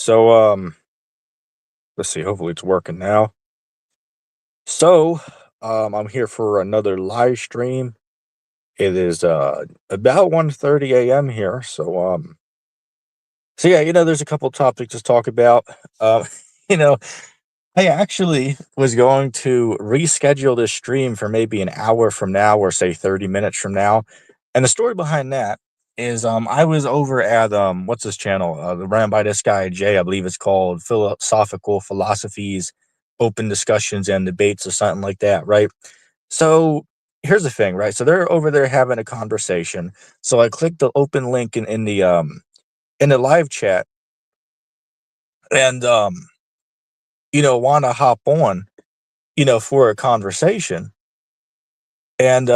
So, let's see, hopefully it's working now. So, I'm here for another live stream. It is about 1:30 a.m. here. So yeah, there's a couple topics to talk about. Um, you know, I actually was going to reschedule this stream for maybe an hour from now or say 30 minutes from now. And the story behind that is I was over at what's this channel? Ran by this guy Jay, I believe it's called Philosophical Philosophies, Open Discussions and Debates or something like that, right? So here's the thing, right? So they're over there having a conversation. So I clicked the open link in the live chat and wanna hop on, for a conversation. And,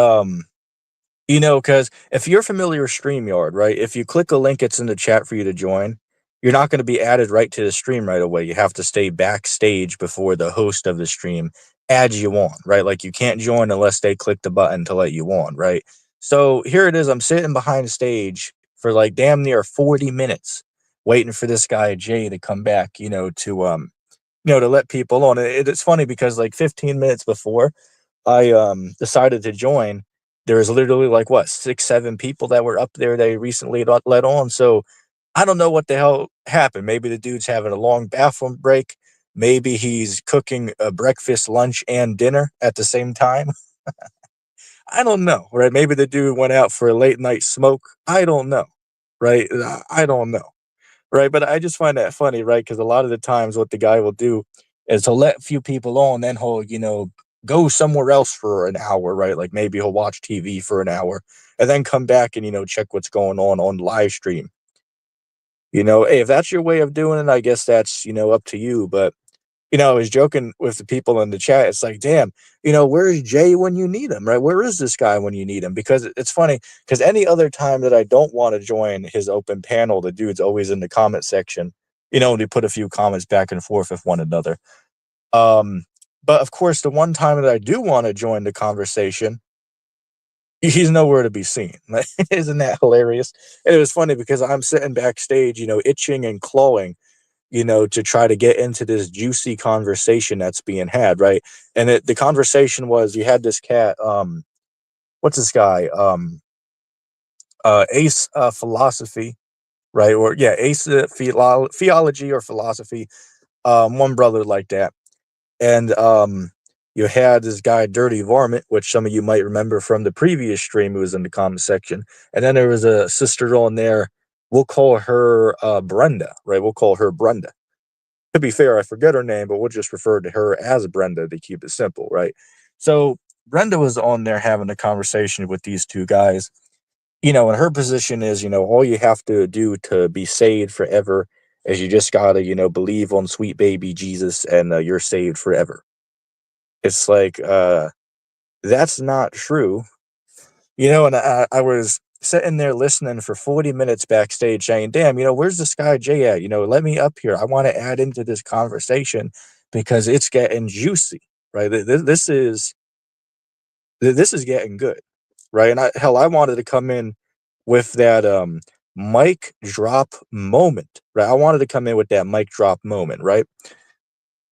because if you're familiar with StreamYard, right, if you click a link, it's in the chat for you to join, you're not going to be added right to the stream right away. You have to stay backstage before the host of the stream adds you on, right? Like you can't join unless they click the button to let you on, right? So here it is. I'm sitting behind stage for like damn near 40 minutes waiting for this guy, Jay, to come back, to let people on. It's funny because like 15 minutes before I decided to join, there was literally like what 6, 7 people that were up there they recently let on. So I don't know what the hell happened. Maybe the dude's having a long bathroom break. Maybe he's cooking a breakfast, lunch, and dinner at the same time. I don't know, right? Maybe the dude went out for a late night smoke. I don't know, right? I don't know. Right, but I just find that funny, right? Because a lot of the times what the guy will do is he'll let a few people on, then he'll, go somewhere else for an hour, right? Like maybe he'll watch TV for an hour and then come back and, check what's going on live stream. Hey, if that's your way of doing it, I guess that's, up to you. But I was joking with the people in the chat. It's like, damn, where's Jay when you need him, right? Where is this guy when you need him? Because it's funny, because any other time that I don't want to join his open panel, the dude's always in the comment section, and we put a few comments back and forth with one another. But of course, the one time that I do want to join the conversation, he's nowhere to be seen. Isn't that hilarious? And it was funny because I'm sitting backstage, itching and clawing to try to get into this juicy conversation that's being had, right? And the conversation was you had this cat, what's this guy? Ace Philosophy, right? Or yeah, Ace Theology or Philosophy, one brother like that. And you had this guy, Dirty Varmint, which some of you might remember from the previous stream who was in the comment section. And then there was a sister on there. We'll call her Brenda, right? We'll call her Brenda. To be fair, I forget her name, but we'll just refer to her as Brenda to keep it simple, right? So Brenda was on there having a conversation with these two guys, and her position is, all you have to do to be saved forever is you just gotta, believe on sweet baby Jesus and you're saved forever. It's like, that's not true, and I was sitting there listening for 40 minutes backstage saying, damn, where's this guy Jay at? Let me up here. I want to add into this conversation because it's getting juicy, right? This is getting good, right? And I wanted to come in with that mic drop moment, right? I wanted to come in with that mic drop moment, right?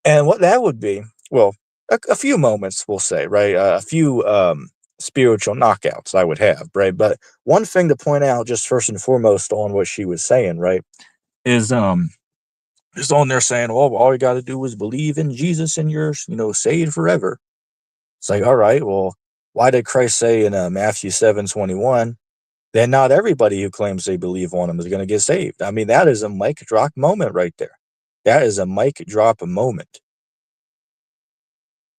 And what that would be, well, a few moments, we'll say, right? A few spiritual knockouts I would have, right? But one thing to point out, just first and foremost, on what she was saying, right, is just on there saying, well, all you got to do is believe in Jesus and you're, saved forever. It's like, all right, well, why did Christ say in Matthew 7:21 that not everybody who claims they believe on him is going to get saved? I mean, that is a mic drop moment right there. That is a mic drop moment.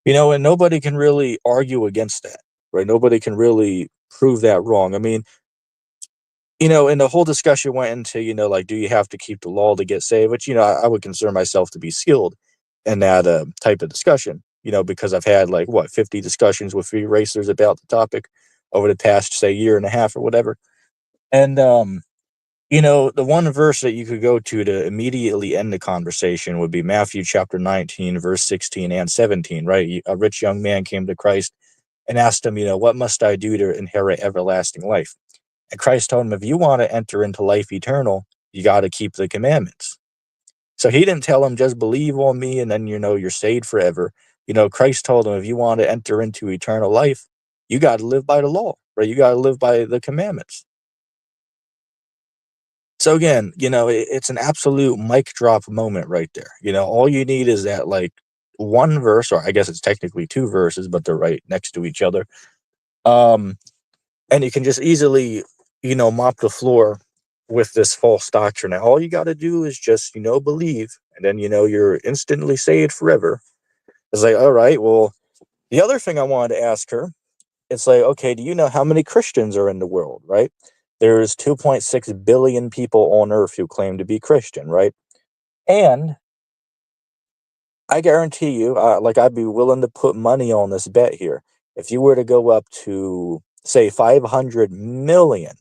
And nobody can really argue against that, right? Nobody can really prove that wrong. I mean, and the whole discussion went into, like, do you have to keep the law to get saved? Which, I would consider myself to be skilled in that type of discussion, because I've had like, 50 discussions with free racers about the topic over the past, say, year and a half or whatever. And, the one verse that you could go to immediately end the conversation would be Matthew chapter 19, verse 16 and 17, right? A rich young man came to Christ and asked him, what must I do to inherit everlasting life? And Christ told him, if you want to enter into life eternal, you got to keep the commandments. So he didn't tell him, just believe on me and then, you're saved forever. Christ told him, if you want to enter into eternal life, you got to live by the law, right? You got to live by the commandments. So again, it's an absolute mic drop moment right there. All you need is that like one verse, or I guess it's technically two verses, but they're right next to each other. Um, and you can just easily, mop the floor with this false doctrine. And all you got to do is just, believe, and then, you're instantly saved forever. It's like, all right, well, the other thing I wanted to ask her, it's like, okay, do you know how many Christians are in the world, right? There's 2.6 billion people on earth who claim to be Christian, right? And I guarantee you, like I'd be willing to put money on this bet here. If you were to go up to, say, 500 million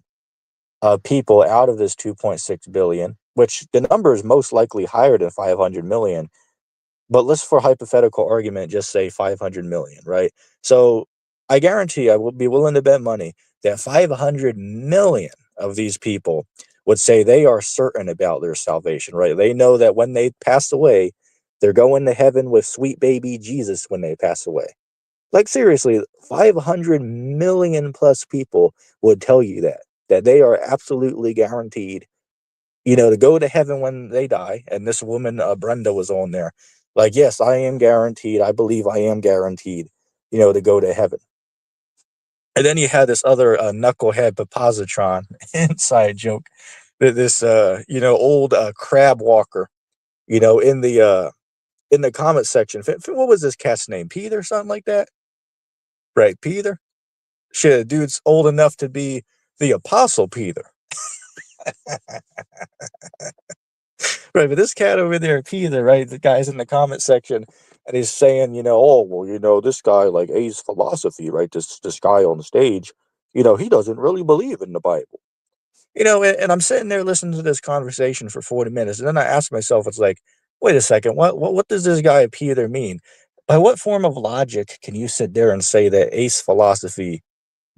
people out of this 2.6 billion, which the number is most likely higher than 500 million, but let's, for hypothetical argument, just say 500 million, right? So I guarantee I will be willing to bet money that 500 million of these people would say they are certain about their salvation, right? They know that when they pass away, they're going to heaven with sweet baby Jesus when they pass away. Like seriously, 500 million plus people would tell you that they are absolutely guaranteed, to go to heaven when they die. And this woman, Brenda, was on there. Like, yes, I am guaranteed. I believe I am guaranteed, to go to heaven. And then you had this other knucklehead Papositron inside joke. This, old crab walker, in the comment section. What was this cat's name? Peter or something like that? Right, Peter? Shit, dude's old enough to be the Apostle Peter. Right, but this cat over there, Peter, right, the guy's in the comment section, and he's saying, oh, well, this guy, like, A's philosophy, right, this guy on the stage, he doesn't really believe in the Bible. And I'm sitting there listening to this conversation for 40 minutes, and then I ask myself, it's like, wait a second, what does this guy Peter mean? By what form of logic can you sit there and say that A's philosophy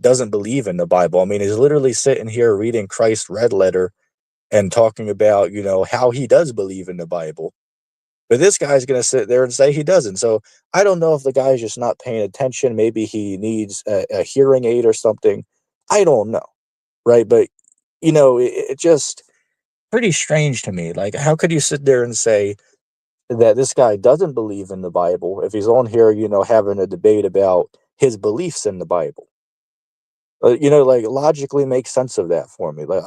doesn't believe in the Bible? I mean, he's literally sitting here reading Christ's red letter and talking about, how he does believe in the Bible. But this guy's going to sit there and say he doesn't. So I don't know if the guy's just not paying attention. Maybe he needs a hearing aid or something. I don't know. Right. But, it just pretty strange to me. Like, how could you sit there and say that this guy doesn't believe in the Bible if he's on here, having a debate about his beliefs in the Bible? Like logically make sense of that for me. Like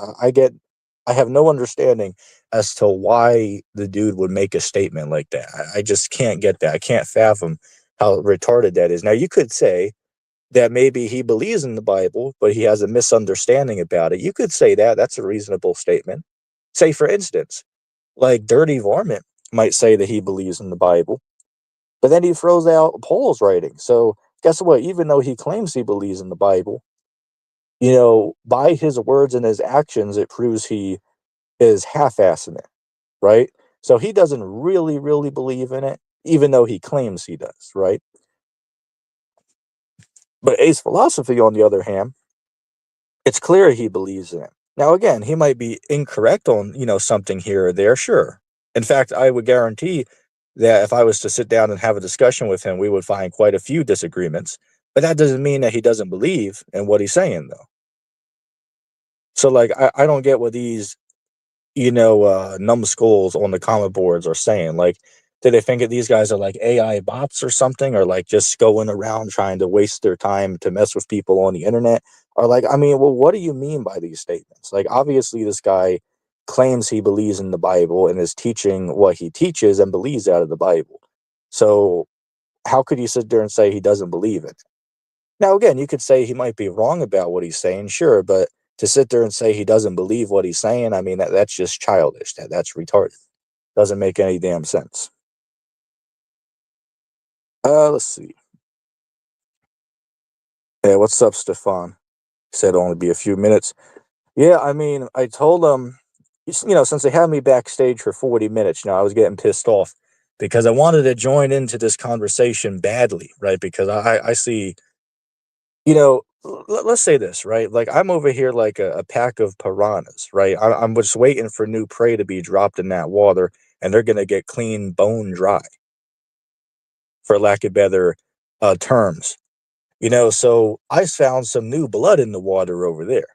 I have no understanding as to why the dude would make a statement like that. I just can't get that. I can't fathom how retarded that is. Now you could say that maybe he believes in the Bible, but he has a misunderstanding about it. You could say that. That's a reasonable statement. Say, for instance, like Dirty Varmint might say that he believes in the Bible, but then he throws out Paul's writing. So guess what? Even though he claims he believes in the Bible, by his words and his actions, it proves he is half-assing it, right? So he doesn't really, really believe in it, even though he claims he does, right? But A's philosophy, on the other hand, it's clear he believes in it. Now, again, he might be incorrect on, something here or there, sure. In fact, I would guarantee that if I was to sit down and have a discussion with him, we would find quite a few disagreements. But that doesn't mean that he doesn't believe in what he's saying, though. So, like, I don't get what these numbskulls on the comment boards are saying. Like, do they think that these guys are like AI bots or something, or like just going around trying to waste their time to mess with people on the internet? Or like, I mean, well, what do you mean by these statements? Like, obviously, this guy claims he believes in the Bible and is teaching what he teaches and believes out of the Bible. So, how could you sit there and say he doesn't believe it? Now, again, you could say he might be wrong about what he's saying, sure, but to sit there and say he doesn't believe what he's saying, I mean, that's just childish. That's retarded. Doesn't make any damn sense. Let's see. Yeah, what's up, Stefan? Said only be a few minutes. Yeah, I mean, I told him, since they had me backstage for 40 minutes, I was getting pissed off because I wanted to join into this conversation badly, right? Because I see, let's say this, right? Like, I'm over here like a pack of piranhas, right? I'm just waiting for new prey to be dropped in that water. and they're going to get clean bone dry, for lack of better terms. So I found some new blood in the water over there,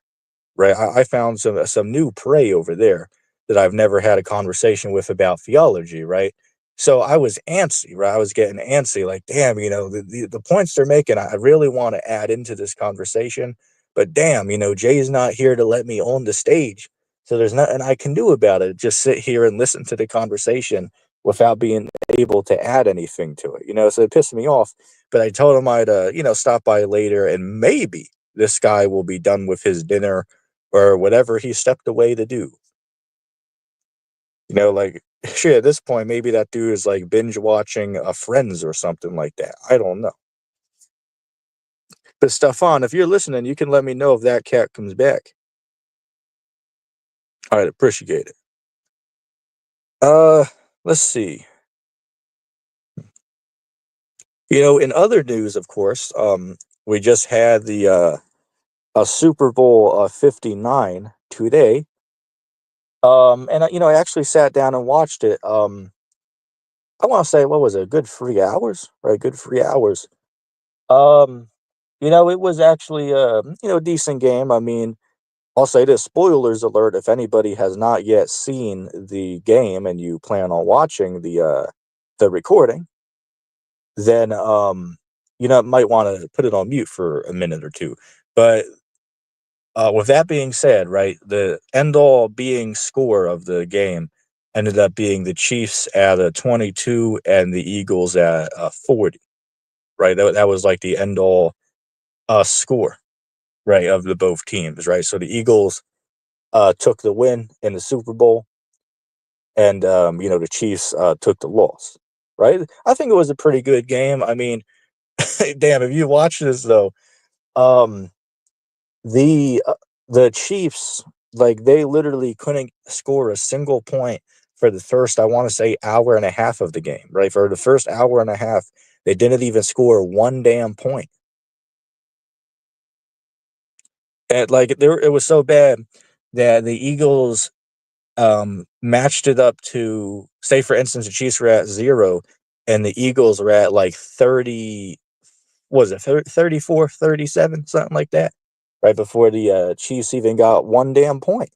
right? I found some new prey over there that I've never had a conversation with about theology, right? So I was antsy, right? I was getting antsy, like, damn, the points they're making, I really want to add into this conversation, but damn, Jay's not here to let me on the stage, so there's nothing I can do about it. Just sit here and listen to the conversation without being able to add anything to it, So it pissed me off. But I told him I'd, stop by later, and maybe this guy will be done with his dinner or whatever he stepped away to do. Like, shit, at this point, maybe that dude is like binge watching Friends or something like that. I don't know. But Stefan, if you're listening, you can let me know if that cat comes back. All right, appreciate it. Let's see. In other news, of course, we just had the a Super Bowl 59 today. And I actually sat down and watched it. I want to say, what was it? A good 3 hours, right? Good 3 hours. Um, it was actually a decent game. I mean, I'll say this, spoilers alert, if anybody has not yet seen the game and you plan on watching the recording, then might want to put it on mute for a minute or two. But with that being said, right, the end all being score of the game ended up being the Chiefs at a 22 and the Eagles at 40, right? That was like the end all score, right, of the both teams, right? So the Eagles took the win in the Super Bowl, and the Chiefs took the loss, right? I think it was a pretty good game. I mean, damn, if you watch this though, um, the uh, the Chiefs, like, they literally couldn't score a single point for the first, I want to say, hour and a half of the game, right? For the first hour and a half, they didn't even score one damn point. And like it was so bad that the Eagles matched it up to, say for instance, the Chiefs were at 0 and the Eagles were at like 30, was it 34, 37, something like that, right before the Chiefs even got one damn point,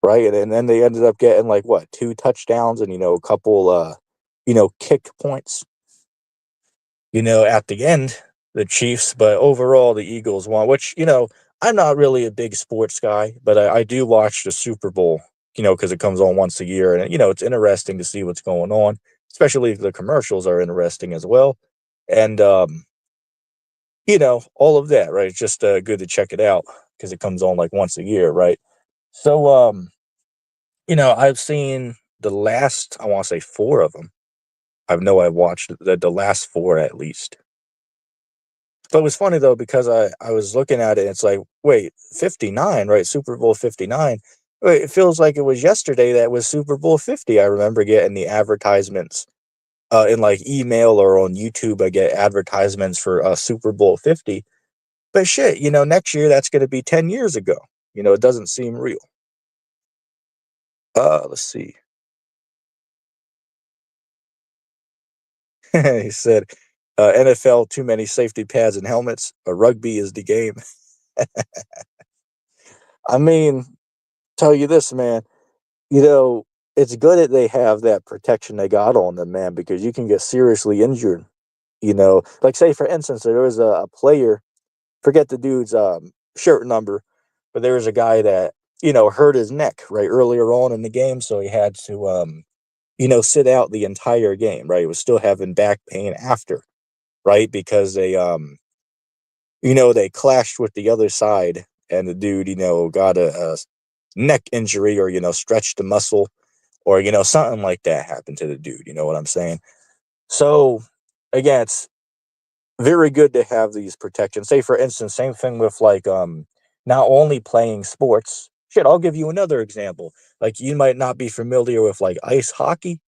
right? And then they ended up getting like what, two touchdowns and a couple kick points, at the end, the Chiefs, but overall the Eagles won, which, I'm not really a big sports guy, but I do watch the Super Bowl, because it comes on once a year, and it's interesting to see what's going on, especially if the commercials are interesting as well. And all of that, right? It's just good to check it out because it comes on like once a year, right? So I've seen the last, I want to say, four of them. I've watched the last four at least. But it was funny though, because I was looking at it and it's like, wait, 59, right? Super Bowl 59. Wait, it feels like it was yesterday that was Super Bowl 50. I remember getting the advertisements in like email or on YouTube. I get advertisements for Super Bowl 50. But shit, next year that's going to be 10 years ago. It doesn't seem real. Let's see. He said, NFL, too many safety pads and helmets. Rugby is the game. I mean, tell you this, man. It's good that they have that protection they got on them, man, because you can get seriously injured. Like, say for instance, there was a player, forget the dude's shirt number, but there was a guy that hurt his neck right earlier on in the game, so he had to sit out the entire game. Right, he was still having back pain after, right, because they clashed with the other side, and the dude got a neck injury, or stretched the muscle, or something like that happened to the dude. You know what I'm saying? So again, it's very good to have these protections. Say for instance, same thing with like not only playing sports. Shit, I'll give you another example. Like, you might not be familiar with like ice hockey.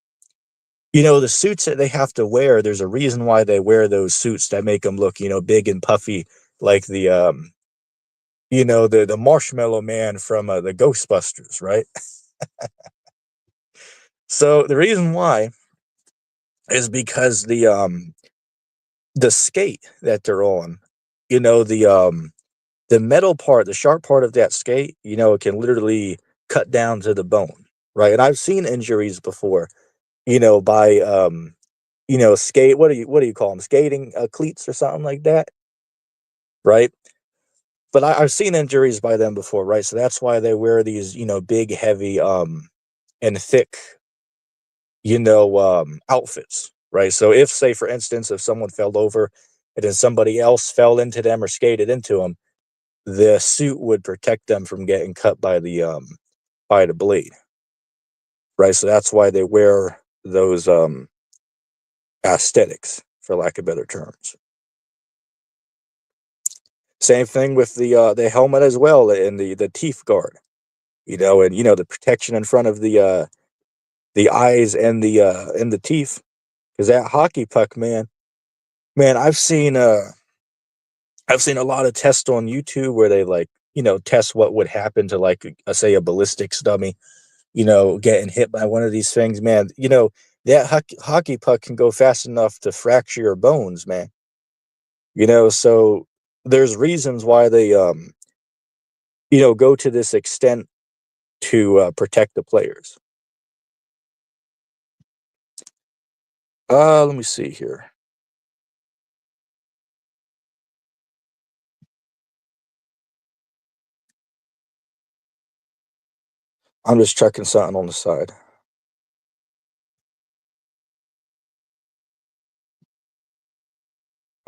The suits that they have to wear, there's a reason why they wear those suits that make them look, big and puffy, like the Marshmallow Man from the Ghostbusters, right? So the reason why is because the skate that they're on, you know, the metal part, the sharp part of that skate, you know, it can literally cut down to the bone, right? And I've seen injuries before, you know, by you know, skate. What do you call them? Skating cleats or something like that, right? But I've seen injuries by them before, right? So that's why they wear these, you know, big, heavy, and thick, you know, outfits, right? So if, say, for instance, if someone fell over and then somebody else fell into them or skated into them, the suit would protect them from getting cut by the blade, right? So that's why they wear those aesthetics, for lack of better terms. Same thing with the helmet as well, and the teeth guard, you know, and you know the protection in front of the eyes and the teeth, because that hockey puck, man, I've seen a lot of tests on YouTube where they like, you know, test what would happen to like say a ballistics dummy, you know, getting hit by one of these things, man. You know, that hockey puck can go fast enough to fracture your bones, man. You know, so there's reasons why they you know, go to this extent to protect the players. Let me see here. I'm just checking something on the side.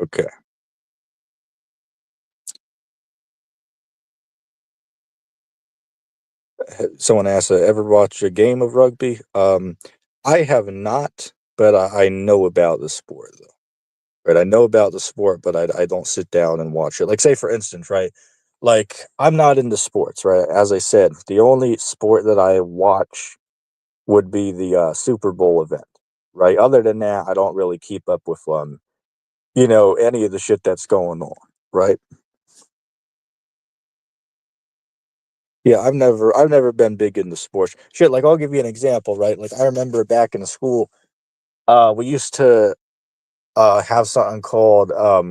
Okay. Someone asked, ever watch a game of rugby? I have not, but I know about the sport though. Right, I know about the sport, but I don't sit down and watch it. Like, say for instance, right, like I'm not into sports, right? As I said, the only sport that I watch would be the Super Bowl event, right? Other than that, I don't really keep up with you know, any of the shit that's going on, right? Yeah, I've never been big into sports. Shit, like I'll give you an example, right? Like I remember back in school, we used to have something called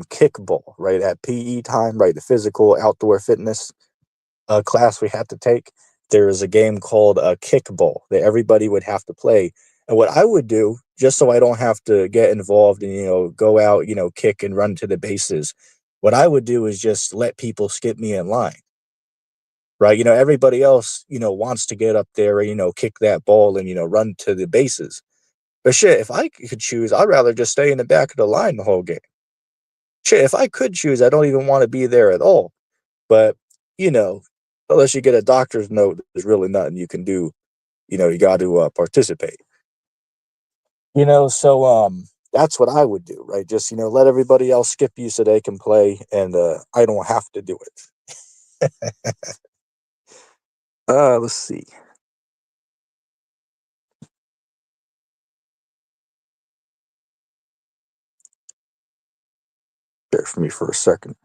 kickball, right? At PE time, right? The physical outdoor fitness class we had to take. There is a game called kickball that everybody would have to play. And what I would do, just so I don't have to get involved and, you know, go out, you know, kick and run to the bases, what I would do is just let people skip me in line, right? You know, everybody else, you know, wants to get up there and, you know, kick that ball and, you know, run to the bases. But shit, if I could choose, I'd rather just stay in the back of the line the whole game. Shit, if I could choose, I don't even want to be there at all. But, you know, unless you get a doctor's note, there's really nothing you can do. You know, you got to participate. You know, so that's what I would do, right? Just, you know, let everybody else skip you so they can play, and I don't have to do it. Let's see. Bear for me for a second.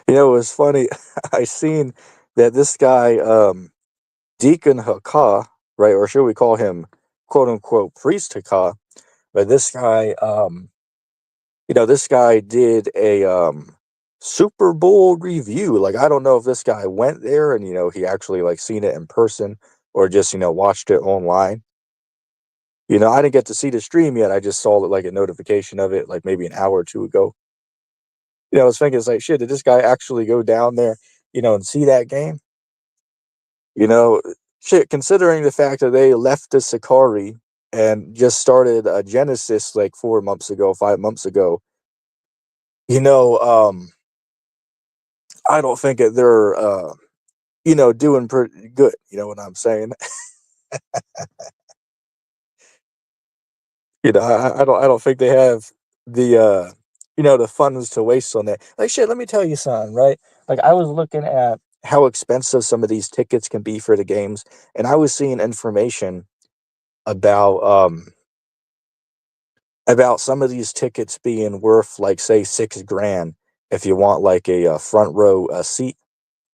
You know, it was funny. I seen that this guy, Deacon Hakah, right, or should we call him quote unquote priest Hakah? But this guy, you know, this guy did a Super Bowl review. Like, I don't know if this guy went there and, you know, he actually like seen it in person or just, you know, watched it online. You know, I didn't get to see the stream yet. I just saw like a notification of it like maybe an hour or two ago. You know, I was thinking, it's like, shit, did this guy actually go down there, you know, and see that game? You know, shit, considering the fact that they left the Sakari and just started a Genesis like 4 months ago, 5 months ago, you know, I don't think that they're, you know, doing pretty good. You know what I'm saying? You know, I don't think they have the, you know, the funds to waste on that. Like, shit, let me tell you something, right? Like, I was looking at how expensive some of these tickets can be for the games, and I was seeing information about, about some of these tickets being worth like say 6 grand if you want like a, front row seat,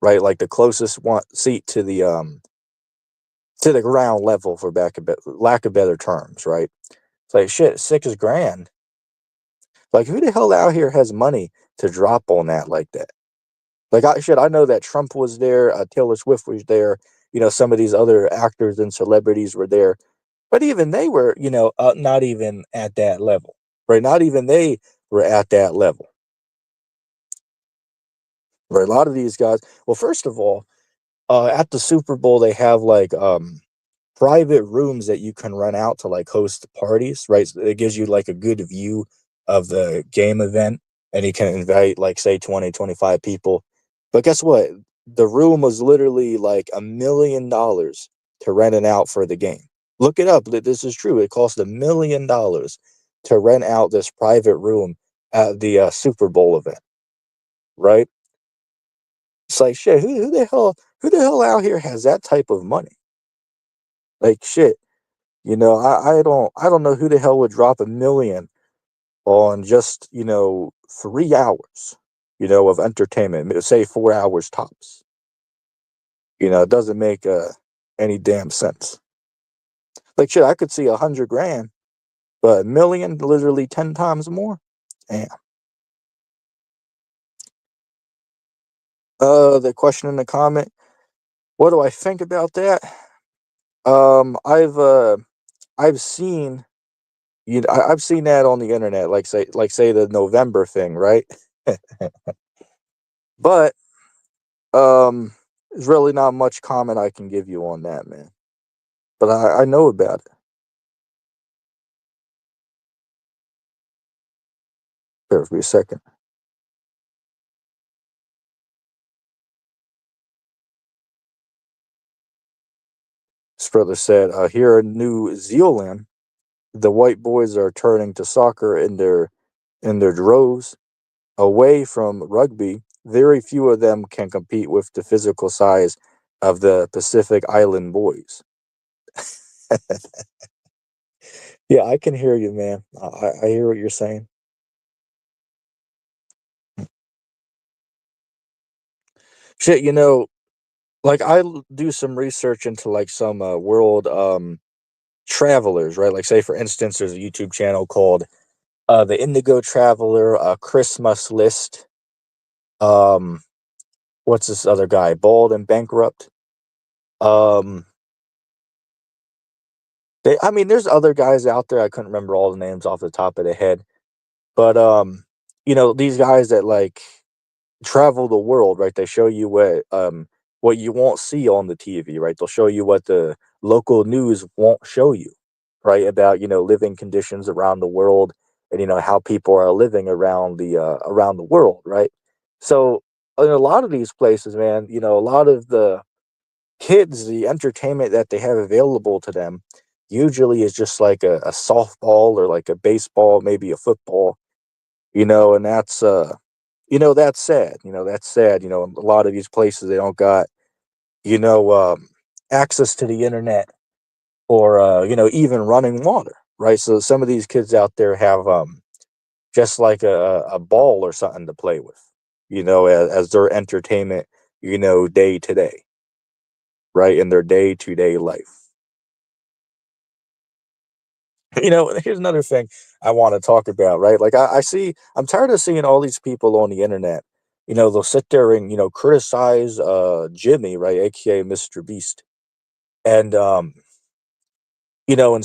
right? Like the closest one seat to to the ground level for lack of better terms, right? It's like shit, 6 grand. Like who the hell out here has money to drop on that like that? Like I know that Trump was there, Taylor Swift was there, some of these other actors and celebrities were there, but even they were, not even at that level, right? Not even they were at that level, right? A lot of these guys. Well, first of all, at the Super Bowl, they have like private rooms that you can rent out to like host parties, right? So it gives you like a good view of the game event, and you can invite like say 20, 25 people. But guess what? The room was literally like $1 million to rent it out for the game. Look it up. This is true. It cost $1 million to rent out this private room at the Super Bowl event, right? It's like shit. Who the hell out here has that type of money? Like shit. I don't know who the hell would drop 1 million on just, 3 hours, of entertainment, say 4 hours tops. It doesn't make any damn sense. Like shit, I could see 100 grand, but 1 million, literally 10 times more. Damn. The question in the comment, what do I think about that? I've seen, I've seen that on the internet, like say the November thing, right? But there's really not much comment I can give you on that, man. But I know about it. Bear with me a second. This brother said, here in New Zealand, the white boys are turning to soccer in their droves away from rugby. Very few of them can compete with the physical size of the Pacific Island boys. Yeah, I can hear you, man. I hear what you're saying. Shit, like do some research into like some world travelers, right? Like say for instance, there's a YouTube channel called the Indigo Traveler, Christmas List. Um, what's this other guy? Bald and Bankrupt. Um, I mean, there's other guys out there. I couldn't remember all the names off the top of the head, but these guys that like travel the world, right? They show you what you won't see on the TV, right? They'll show you what the local news won't show you, right? About living conditions around the world, and how people are living around the world, right? So in a lot of these places, man, a lot of the kids, the entertainment that they have available to them usually is just like a softball or like a baseball, maybe a football, and that's sad. That's sad. A lot of these places they don't got, you know, um, access to the internet or even running water, right? So some of these kids out there have just like a ball or something to play with, as their entertainment, day to day, right? In their day to day life. Here's another thing I want to talk about, right? Like I'm tired of seeing all these people on the internet. They'll sit there and criticize Jimmy, right, aka MrBeast, and and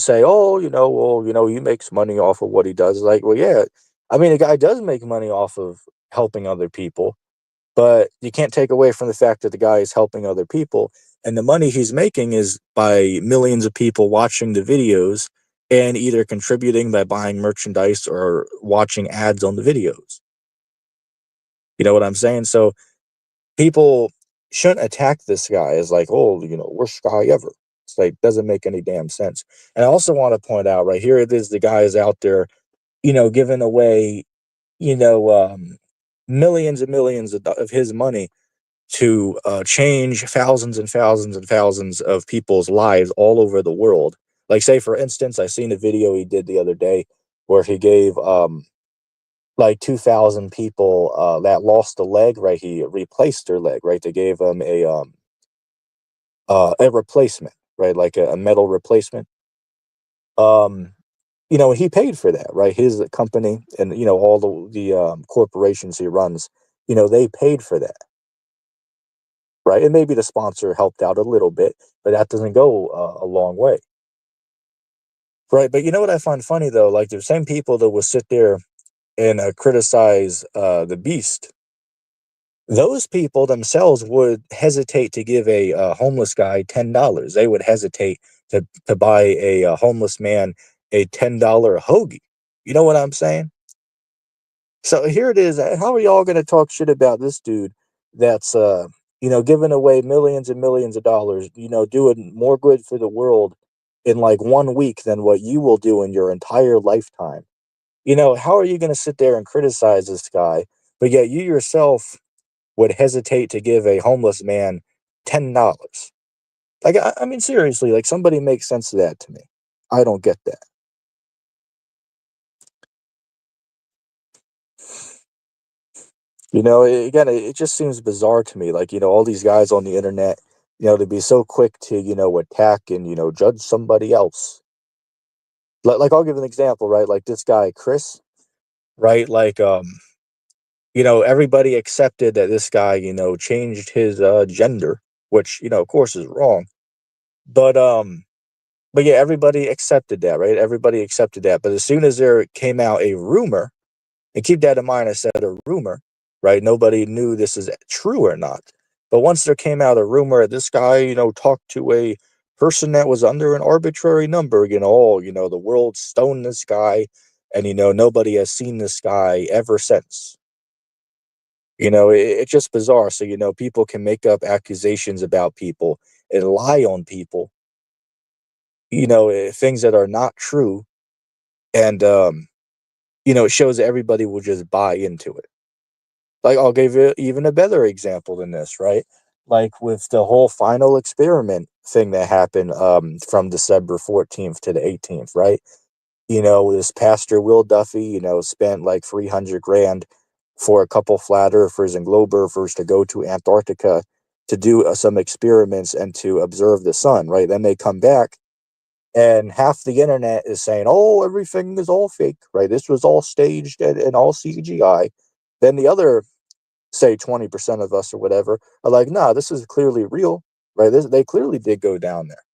say, oh, well, he makes money off of what he does. Like, well, yeah, I mean, the guy does make money off of helping other people, but you can't take away from the fact that the guy is helping other people, and the money he's making is by millions of people watching the videos and either contributing by buying merchandise or watching ads on the videos. You know what I'm saying? So people shouldn't attack this guy as like, oh, worst guy ever. It's like doesn't make any damn sense. And I also want to point out right here it is the guy is out there, giving away, you know, um, millions and millions of his money to change thousands and thousands and thousands of people's lives all over the world. Like, say, for instance, I seen a video he did the other day where he gave like 2,000 people that lost a leg, right? He replaced their leg, right? They gave them a replacement, right? Like a metal replacement. Um, he paid for that, right? His company and all the corporations he runs, they paid for that, right? And maybe the sponsor helped out a little bit, but that doesn't go a long way, right? But you know what I find funny though, like the same people that will sit there and criticize the Beast, those people themselves would hesitate to give a homeless guy $10. They would hesitate to buy a homeless man a $10 hoagie. You know what I'm saying? So here it is. How are y'all going to talk shit about this dude that's giving away millions and millions of dollars, doing more good for the world in like 1 week than what you will do in your entire lifetime? How are you going to sit there and criticize this guy, but yet you yourself would hesitate to give a homeless man $10? Like, I mean, seriously, like somebody make sense of that to me. I don't get that. Again, it just seems bizarre to me. Like, all these guys on the internet, to be so quick to, attack and, judge somebody else. Like, I'll give an example, right? Like this guy, Chris, right? Like, everybody accepted that this guy, changed his gender, which, of course is wrong. But yeah, everybody accepted that, right? Everybody accepted that. But as soon as there came out a rumor, and keep that in mind, I said a rumor, right? Nobody knew this is true or not. But once there came out a rumor, this guy, talked to a person that was under an arbitrary number, the world stoned this guy, and, nobody has seen this guy ever since. It's just bizarre. So, people can make up accusations about people and lie on people, things that are not true. And, it shows that everybody will just buy into it. Like, I'll give you even a better example than this, right? Like with the whole final experiment thing that happened from December 14th to the 18th, right? This pastor Will Duffy, spent like 300 grand for a couple flat earthers and globe earthers to go to Antarctica to do some experiments and to observe the sun, right? Then they come back and half the internet is saying, oh, everything is all fake, right? This was all staged and all CGI. Then the other, say 20% of us or whatever, are like, nah, this is clearly real, right? They clearly did go down there,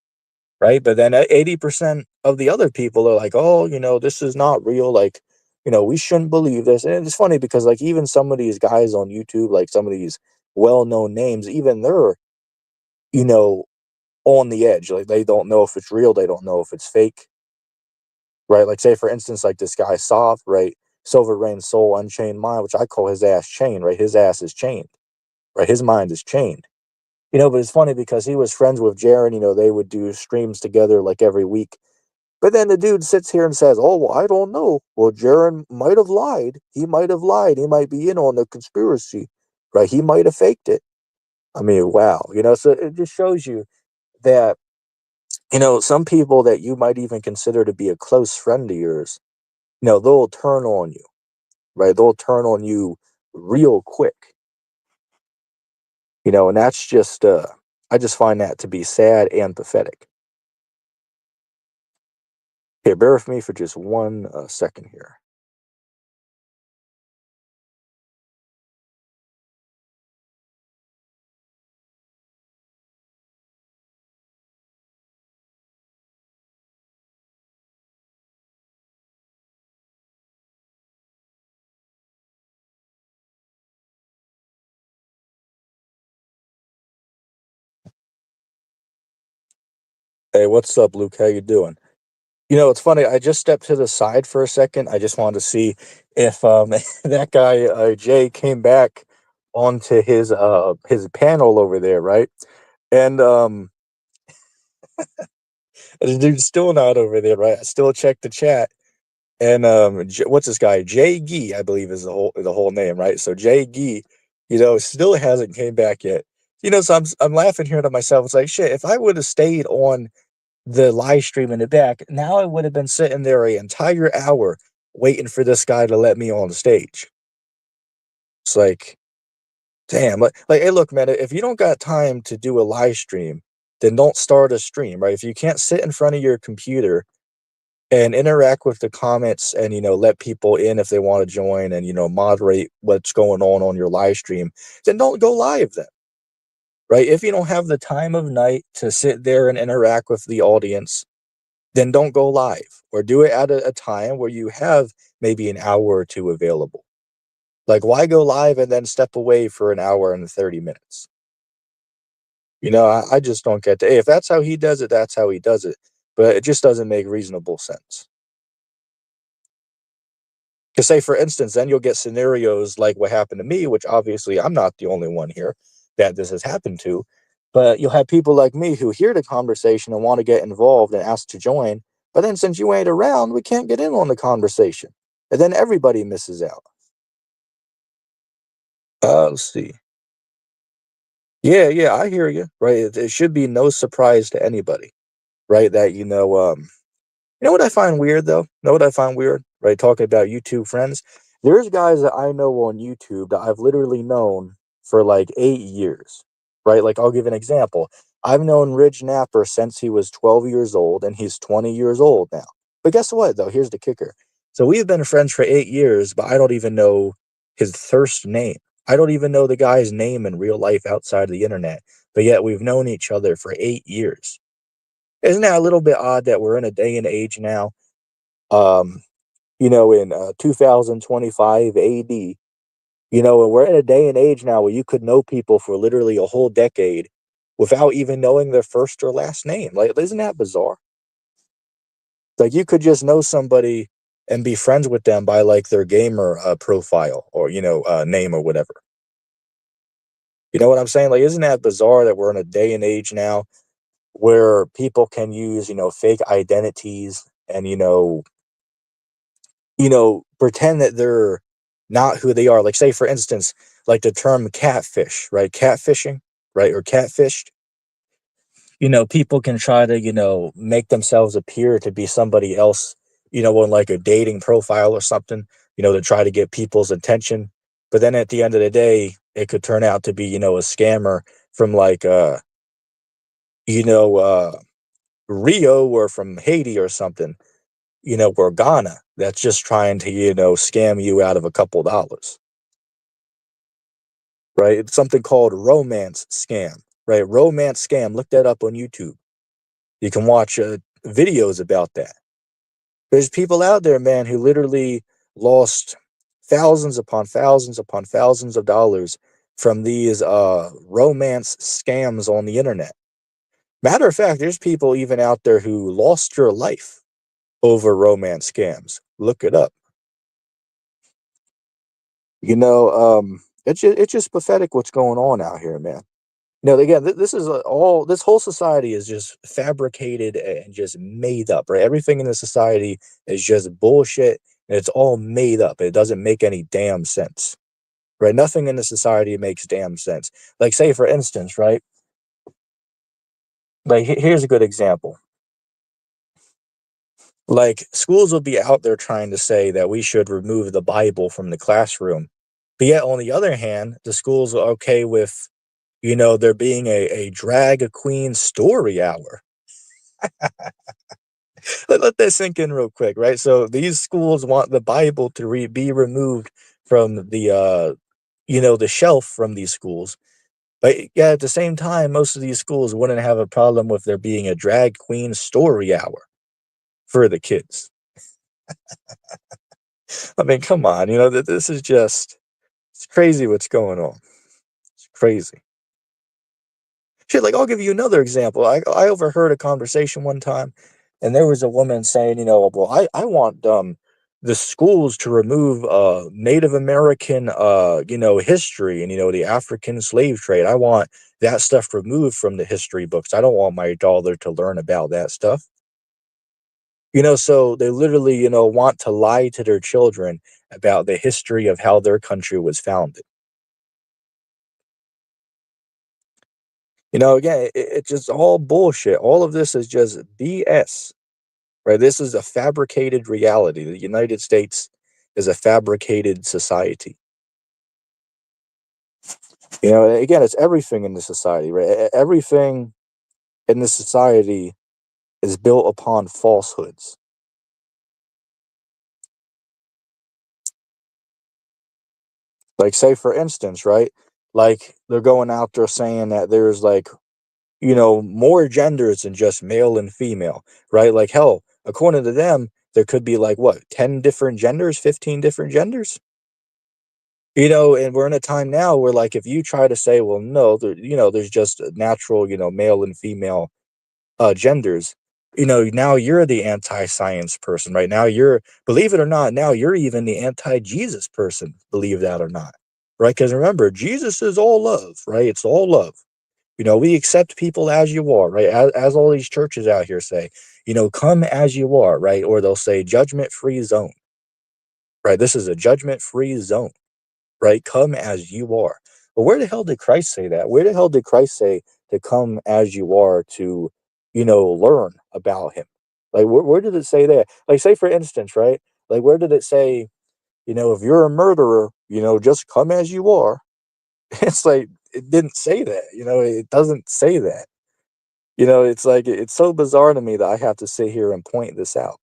right? But then 80% of the other people are like, oh, this is not real. Like, we shouldn't believe this. And it's funny because, like, even some of these guys on YouTube, like some of these well known names, even they're, you know, on the edge. Like, they don't know if it's real, they don't know if it's fake, right? Like, say, for instance, like this guy, Soft, right? Silver Rain Soul Unchained Mind, which I call his ass chained, right? His ass is chained, right? His mind is chained. But it's funny because he was friends with Jaron. They would do streams together like every week. But then the dude sits here and says, oh, well, I don't know. Well, Jaron might have lied. He might have lied. He might be in on the conspiracy, right? He might have faked it. I mean, wow. So it just shows you that, some people that you might even consider to be a close friend of yours, they'll turn on you, right? They'll turn on you real quick, and that's just, I just find that to be sad and pathetic. Here, bear with me for just one second here. Hey, what's up, Luke? How you doing? It's funny. I just stepped to the side for a second. I just wanted to see if that guy Jay came back onto his panel over there, right? And the dude's still not over there, right? I still checked the chat, and what's this guy? Jay Gee, I believe is the whole name, right? So Jay Gee, still hasn't came back yet. So I'm laughing here to myself. It's like, shit. If I would have stayed on the live stream in the back, now I would have been sitting there an entire hour waiting for this guy to let me on the stage. It's like, damn, like, hey, look, man, if you don't got time to do a live stream, then don't start a stream, right? If you can't sit in front of your computer and interact with the comments and, let people in if they want to join and, moderate what's going on your live stream, then don't go live then, right? If you don't have the time of night to sit there and interact with the audience, then don't go live, or do it at a time where you have maybe an hour or two available. Like, why go live and then step away for an hour and 30 minutes? I just don't get If that's how he does it, that's how he does it. But it just doesn't make reasonable sense. Because, say, for instance, then you'll get scenarios like what happened to me, which obviously I'm not the only one here that this has happened to. But you'll have people like me who hear the conversation and want to get involved and ask to join. But then since you ain't around, we can't get in on the conversation. And then everybody misses out. Let's see. Yeah, yeah, I hear you. Right. It should be no surprise to anybody, right? That, you know what I find weird though? Know what I find weird? Right, talking about YouTube friends. There's guys that I know on YouTube that I've literally known for like 8 years. Right? Like, I'll give an example. I've known Ridge Napper since he was 12 years old, and he's 20 years old now. But guess what though? Here's the kicker. So we've been friends for 8 years, but I don't even know his first name. I don't even know the guy's name in real life outside of the internet. But yet we've known each other for 8 years. Isn't that a little bit odd that we're in a day and age now, um, in 2025 AD, and we're in a day and age now where you could know people for literally a whole decade without even knowing their first or last name. Like, isn't that bizarre? Like, you could just know somebody and be friends with them by like their gamer profile or, name or whatever. You know what I'm saying? Like, isn't that bizarre that we're in a day and age now where people can use, fake identities and, pretend that they're not who they are. Like, say, for instance, like the term catfish, right? Catfishing, right? Or catfished. People can try to, make themselves appear to be somebody else, on like a dating profile or something, to try to get people's attention. But then at the end of the day, it could turn out to be, a scammer from like, you know, uh, Rio or from Haiti or something, or Ghana, that's just trying to, scam you out of a couple dollars, right? It's something called romance scam, right? Romance scam. Look that up on YouTube. You can watch videos about that. There's people out there, man, who literally lost thousands upon thousands upon thousands of dollars from these romance scams on the internet. Matter of fact, there's people even out there who lost their life over romance scams. Look it up. It's just pathetic what's going on out here, man. Again, this is all this whole society is just fabricated and just made up, right? Everything in the society is just bullshit, and it's all made up. It doesn't make any damn sense, right? Nothing in the society makes damn sense. Like, say, for instance, right? Like, here's a good example. Like, schools will be out there trying to say that we should remove the Bible from the classroom. But yet, on the other hand, the schools are okay with, there being a drag queen story hour. Let that sink in real quick, right? So these schools want the Bible to be removed from the shelf from these schools. But yeah, at the same time, most of these schools wouldn't have a problem with there being a drag queen story hour for the kids. I mean, come on, this is just, it's crazy what's going on. It's crazy. Shit, like, I'll give you another example. I overheard a conversation one time, and there was a woman saying, well, I want the schools to remove Native American history and the African slave trade. I want that stuff removed from the history books. I don't want my daughter to learn about that stuff. So they literally, want to lie to their children about the history of how their country was founded. Again, it's just all bullshit. All of this is just BS, right? This is a fabricated reality. The United States is a fabricated society. Again, it's everything in the society, right? Everything in this society is built upon falsehoods. Like, say for instance, right? Like they're going out there saying that there's like, more genders than just male and female, right? Like hell, according to them, there could be like what, 10 different genders, 15 different genders? And we're in a time now where like if you try to say, well, no, there's just a natural, male and female genders, now you're the anti-science person, right? Now you're, believe it or not, now you're even the anti-Jesus person, believe that or not, right? Because remember, Jesus is all love, right? It's all love. We accept people as you are, right? As all these churches out here say, come as you are, right? Or they'll say judgment-free zone, right? This is a judgment-free zone, right? Come as you are. But where the hell did Christ say that? Where the hell did Christ say to come as you are to, learn about him? Like, where did it say that? Like, say, for instance, right? Like, where did it say, if you're a murderer, just come as you are? It's like, it didn't say that, it doesn't say that. It's like, it's so bizarre to me that I have to sit here and point this out.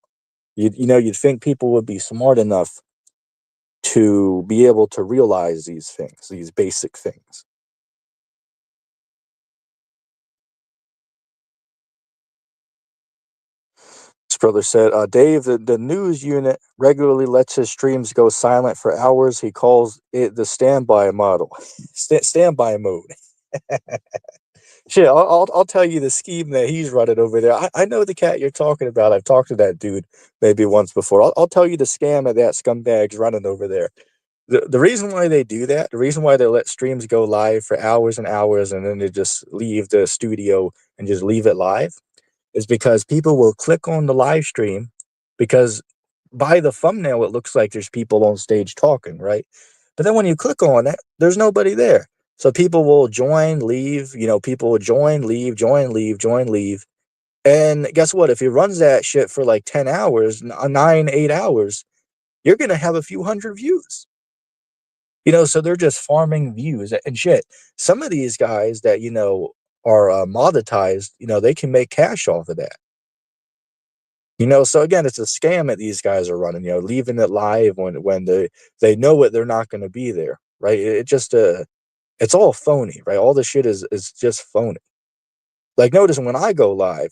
You'd think people would be smart enough to be able to realize these things, these basic things. This brother said, Dave, the news unit regularly lets his streams go silent for hours. He calls it the standby model, standby mode. Shit, I'll tell you the scheme that he's running over there. I know the cat you're talking about. I've talked to that dude maybe once before. I'll tell you the scam that scumbag's running over there. The reason why they do that, the reason why they let streams go live for hours and hours and then they just leave the studio and just leave it live, is because people will click on the live stream because by the thumbnail it looks like there's people on stage talking, right? But then when you click on it, there's nobody there. So people will join, leave, people will join, leave, join, leave, join, leave. And guess what? If he runs that shit for like 10 hours, 8 hours, you're going to have a few hundred views. So they're just farming views and shit. Some of these guys that, are monetized, they can make cash off of that. So again, it's a scam that these guys are running, leaving it live when they know it, they're not going to be there, right? It just, it's all phony, right? All the shit is just phony. Like, notice when I go live,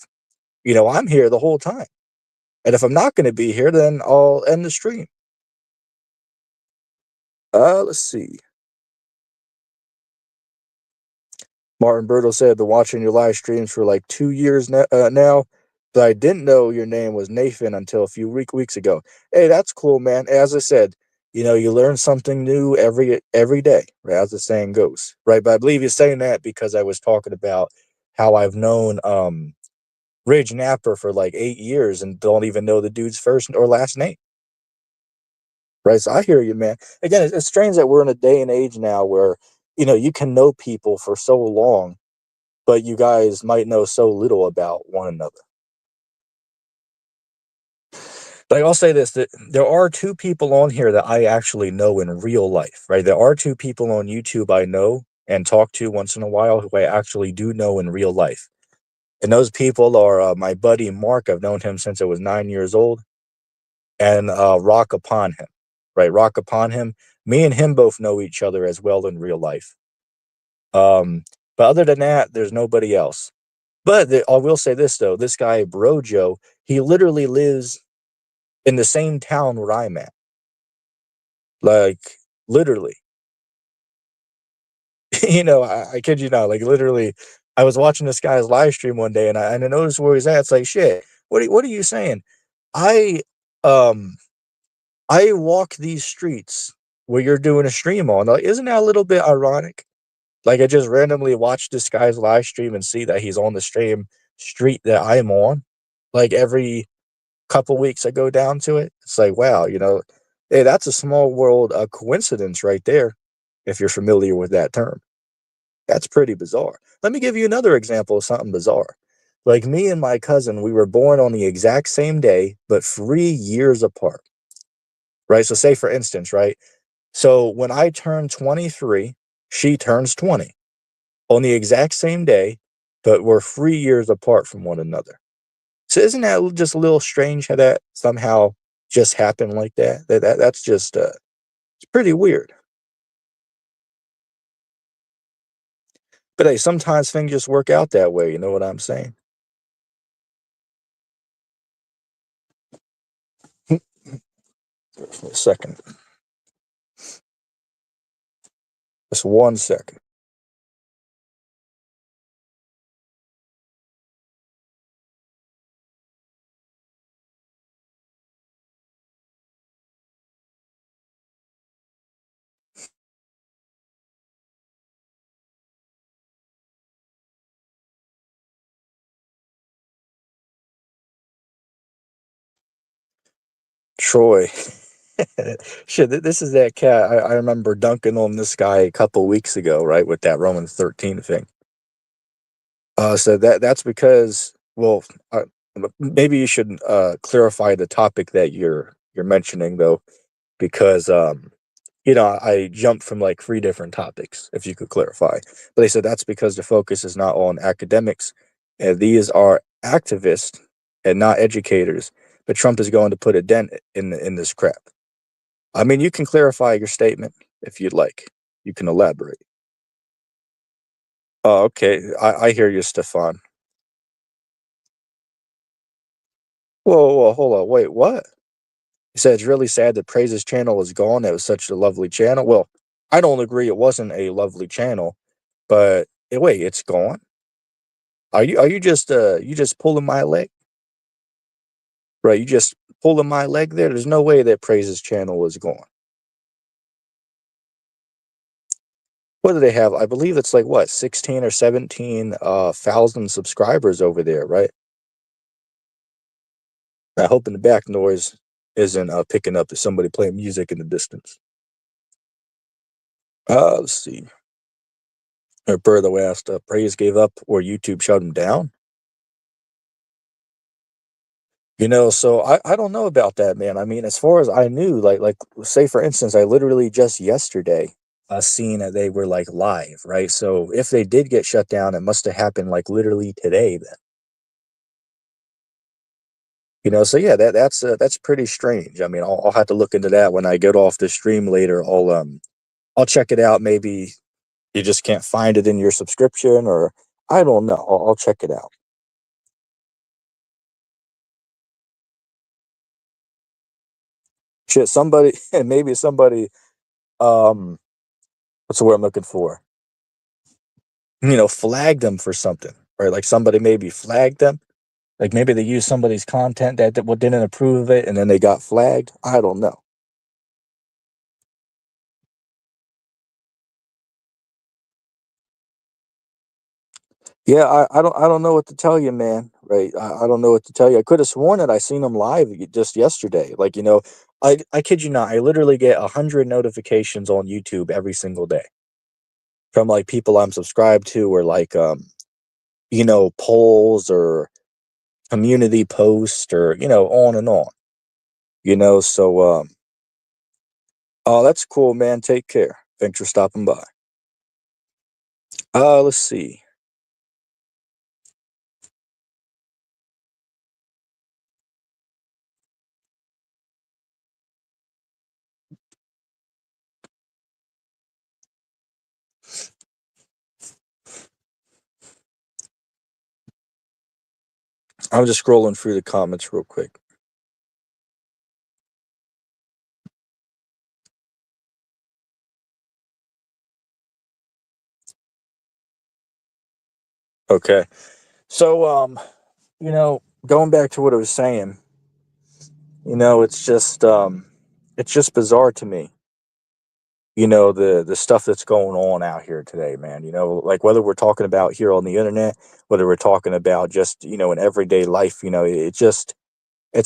I'm here the whole time. And if I'm not going to be here, then I'll end the stream. Let's see. Martin Bertle said, been watching your live streams for like 2 years now, but I didn't know your name was Nathan until a few weeks ago. Hey, that's cool, man. As I said, you learn something new every day, right? As the saying goes, right? But I believe you're saying that because I was talking about how I've known Ridge Napper for like 8 years and don't even know the dude's first or last name. Right. So I hear you, man. Again, it's strange that we're in a day and age now where, you can know people for so long, but you guys might know so little about one another. Like, I'll say this, that there are two people on here that I actually know in real life, right? There are two people on YouTube I know and talk to once in a while who I actually do know in real life. And those people are my buddy Mark. I've known him since I was 9 years old. And Rock Upon Him, right? Rock Upon Him. Me and him both know each other as well in real life. But other than that, there's nobody else. But I will say this, though. This guy, Brojo, he literally lives in the same town where I'm at. Like, literally. I kid you not. Like, literally, I was watching this guy's live stream one day, and I noticed where he's at. It's like, shit, what are you saying? I um I walk these streets where you're doing a stream on. Like, isn't that a little bit ironic? Like, I just randomly watched this guy's live stream and see that he's on the same street that I'm on. Like, every couple weeks I go down to it. It's like, wow, hey, that's a small world coincidence right there, if you're familiar with that term. That's pretty bizarre. Let me give you another example of something bizarre. Like, me and my cousin, we were born on the exact same day, but 3 years apart, right? So say, for instance, right? So when I turn 23, she turns 20 on the exact same day, but we're 3 years apart from one another. So isn't that just a little strange how that somehow just happened like that? That's just it's pretty weird. But hey, sometimes things just work out that way. You know what I'm saying? For a second, just 1 second. Troy. Shit, this is that cat. I remember dunking on this guy a couple weeks ago, right, with that Romans 13 thing. So that's because, well, maybe you should clarify the topic that you're mentioning though, because I jumped from like 3 different topics. If you could clarify, but they said that's because the focus is not on academics, and these are activists and not educators. But Trump is going to put a dent in this crap. I mean, you can clarify your statement if you'd like. You can elaborate. Oh, okay. I hear you, Stefan. Whoa, hold on. Wait, what? He said it's really sad that Praise's channel is gone. That was such a lovely channel. Well, I don't agree it wasn't a lovely channel, but wait, it's gone? Are you just pulling my leg? Right, you just pulling my leg there? There's no way that Praise's channel was gone. What do they have? I believe it's like what, 16 or 17 thousand subscribers over there, right? I hope in the back noise isn't picking up as somebody playing music in the distance. Let's see. Roberto asked, Praise gave up or YouTube shut him down? So I don't know about that, man. I mean, as far as I knew, like say for instance, I literally just yesterday seen that they were like live, right? So if they did get shut down, it must have happened like literally today then. So yeah, that's pretty strange. I mean, I'll have to look into that when I get off the stream later. I'll check it out. Maybe you just can't find it in your subscription, or I don't know. I'll check it out. Shit, somebody, maybe somebody, um, what's the word I'm looking for? Flagged them for something, right? Like somebody maybe flagged them. Like maybe they used somebody's content that didn't approve of it, and then they got flagged. I don't know. Yeah, I don't know what to tell you, man. Right? I don't know what to tell you. I could have sworn that I seen them live just yesterday. Like I kid you not. I literally get 100 notifications on YouTube every single day from like people I'm subscribed to, or like polls or community posts, or on and on. So oh, that's cool, man. Take care. Thanks for stopping by. Let's see. I'm just scrolling through the comments real quick. Okay. So going back to what I was saying, it's just bizarre to me. The stuff that's going on out here today, man. Like whether we're talking about here on the internet, whether we're talking about just, in everyday life, it's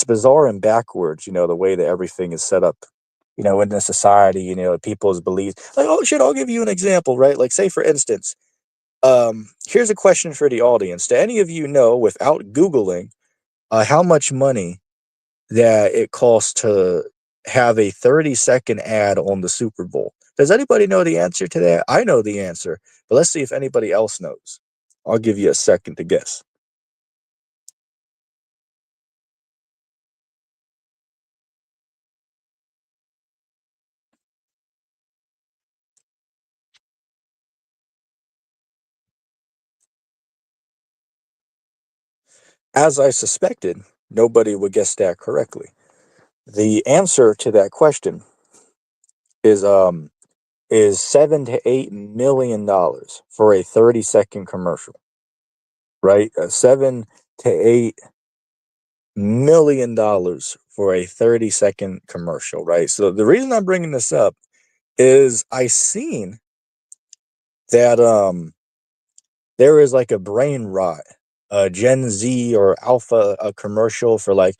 bizarre and backwards, the way that everything is set up, in the society, people's beliefs. Like, oh shit, I'll give you an example, right? Like say for instance, here's a question for the audience. Do any of you know, without Googling, how much money that it costs to have a 30-second ad on the Super Bowl? Does anybody know the answer to that? I know the answer, but let's see if anybody else knows. I'll give you a second to guess. As I suspected, nobody would guess that correctly. The answer to that question is is $7 to $8 million for a 30-second commercial, right? $7 to $8 million for a 30-second commercial, right? So the reason I'm bringing this up is I seen that there is like a brain rot, a Gen Z or Alpha a commercial for like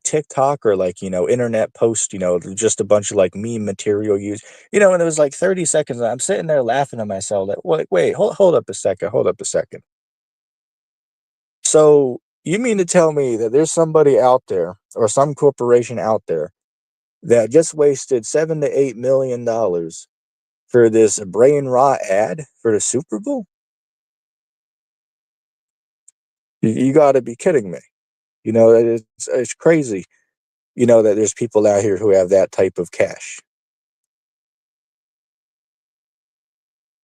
TikTok or like, internet post, just a bunch of like meme material used, and it was like 30 seconds. And I'm sitting there laughing at myself like, wait, hold up a second, hold up a second. So you mean to tell me that there's somebody out there or some corporation out there that just wasted $7 to $8 million for this brain rot ad for the Super Bowl? You got to be kidding me. It's crazy, that there's people out here who have that type of cash.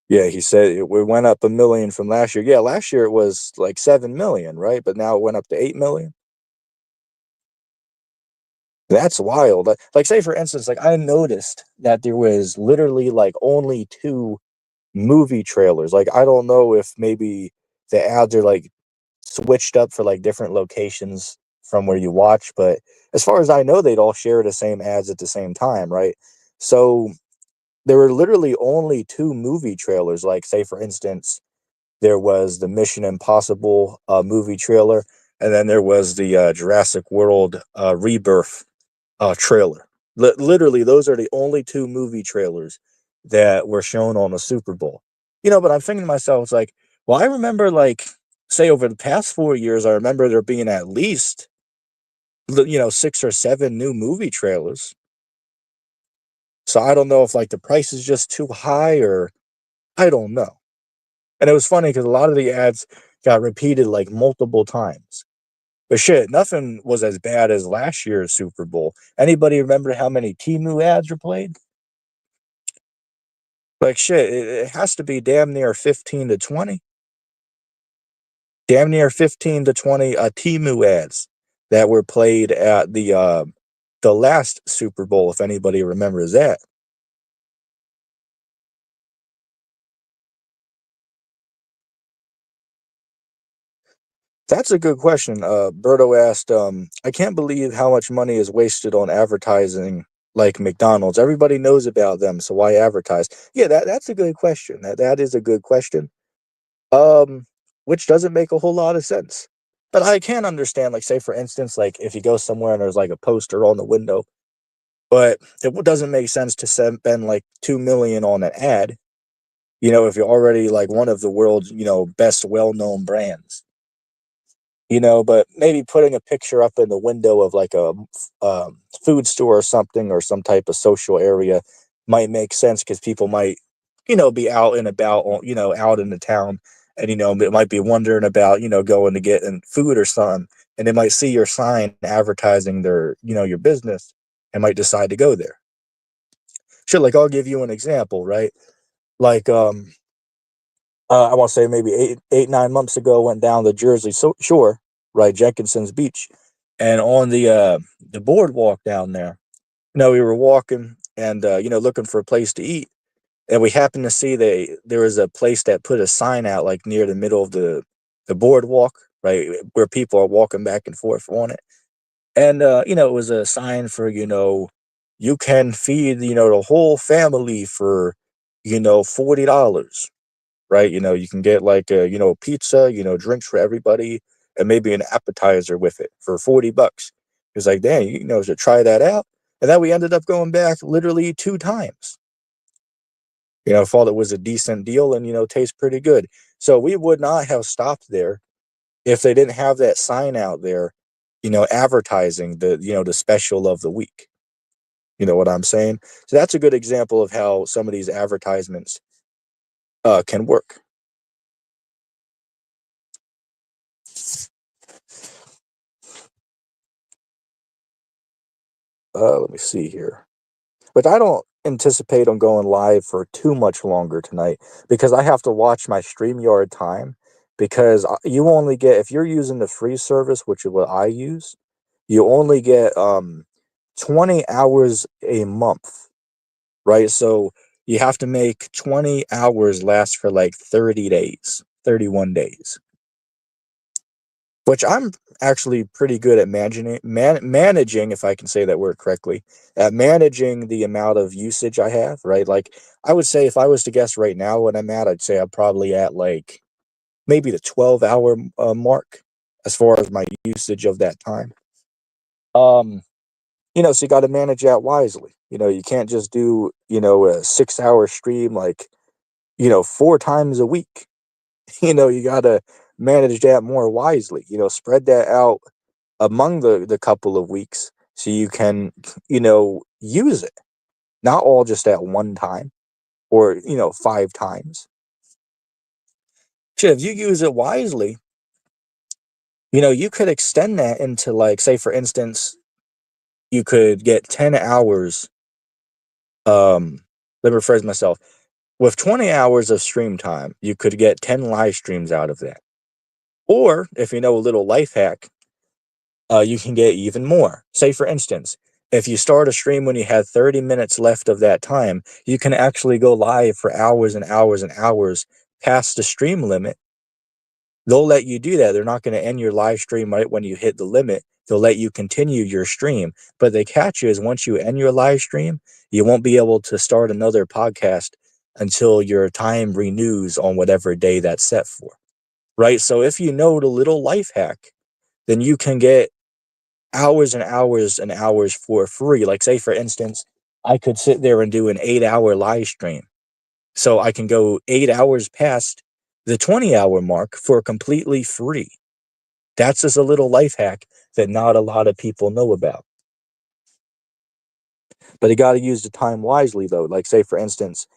Yeah, he said it went up 1 million from last year. Yeah, last year it was like 7 million, right? But now it went up to 8 million. That's wild. Like, say for instance, like I noticed that there was literally like only two movie trailers. Like I don't know if maybe the ads are like switched up for like different locations from where you watch, but as far as I know, they'd all share the same ads at the same time, right? So there were literally only two movie trailers. Like, say for instance, there was the Mission Impossible movie trailer, and then there was the Jurassic World Rebirth trailer. Literally, those are the only two movie trailers that were shown on the Super Bowl. But I'm thinking to myself, it's like, well, I remember, like, say over the past 4 years, I remember there being at least, 6 or 7 new movie trailers. So I don't know if like the price is just too high or I don't know. And it was funny because a lot of the ads got repeated like multiple times. But shit, nothing was as bad as last year's Super Bowl. Anybody remember how many Timu ads were played? Like shit, it has to be damn near 15 to 20. Damn near 15 to 20 Timu ads that were played at the last Super Bowl, if anybody remembers that. That's a good question. Berto asked, I can't believe how much money is wasted on advertising like McDonald's. Everybody knows about them, so why advertise? Yeah, that's a good question. That is a good question. Um, which doesn't make a whole lot of sense. But I can understand, like, say for instance, like if you go somewhere and there's like a poster on the window, but it doesn't make sense to spend like 2 million on an ad, if you're already like one of the world's, best well-known brands. But maybe putting a picture up in the window of like a food store or something or some type of social area might make sense because people might, be out and about, out in the town and, it might be wondering about, going to get food or something. And they might see your sign advertising their, your business and might decide to go there. Sure. Like I'll give you an example, right? Like, I want to say maybe 9 months ago, went down the Jersey Shore, right, Jenkinson's Beach, and on the boardwalk down there, we were walking and looking for a place to eat, and we happened to see there was a place that put a sign out like near the middle of the boardwalk, right, where people are walking back and forth on it, and it was a sign for you can feed the whole family for $40, right? You can get like pizza, drinks for everybody, and maybe an appetizer with it for $40. It's like, dang, should try that out. And then we ended up going back literally 2 times. Thought it was a decent deal and tastes pretty good. So we would not have stopped there if they didn't have that sign out there, advertising the special of the week. You know what I'm saying? So that's a good example of how some of these advertisements can work. Let me see here. But I don't anticipate on going live for too much longer tonight because I have to watch my StreamYard time because you only get, if you're using the free service, which is what I use, you only get 20 hours a month, right? So you have to make 20 hours last for like 30 days, 31 days, which I'm actually pretty good at managing, if I can say that word correctly, at managing the amount of usage I have, right? Like, I would say if I was to guess right now what I'm at, I'd say I'm probably at like maybe the 12-hour mark as far as my usage of that time. Um, so you got to manage that wisely. You can't just do, a 6-hour stream like, 4 times a week. You got to manage that more wisely, spread that out among the couple of weeks so you can, use it. Not all just at one time or, 5 times. Shit, if you use it wisely, you could extend that into like, say for instance, you could get 10 hours. Let me rephrase myself. With 20 hours of stream time, you could get 10 live streams out of that. Or if you know a little life hack, you can get even more. Say, for instance, if you start a stream when you had 30 minutes left of that time, you can actually go live for hours and hours and hours past the stream limit. They'll let you do that. They're not going to end your live stream right when you hit the limit. They'll let you continue your stream. But the catch is once you end your live stream, you won't be able to start another podcast until your time renews on whatever day that's set for. Right? So if you know the little life hack, then you can get hours and hours and hours for free. Like, say, for instance, I could sit there and do an 8-hour live stream. So I can go 8 hours past the 20-hour mark for completely free. That's just a little life hack that not a lot of people know about. But you got to use the time wisely, though. Like, say, for instance,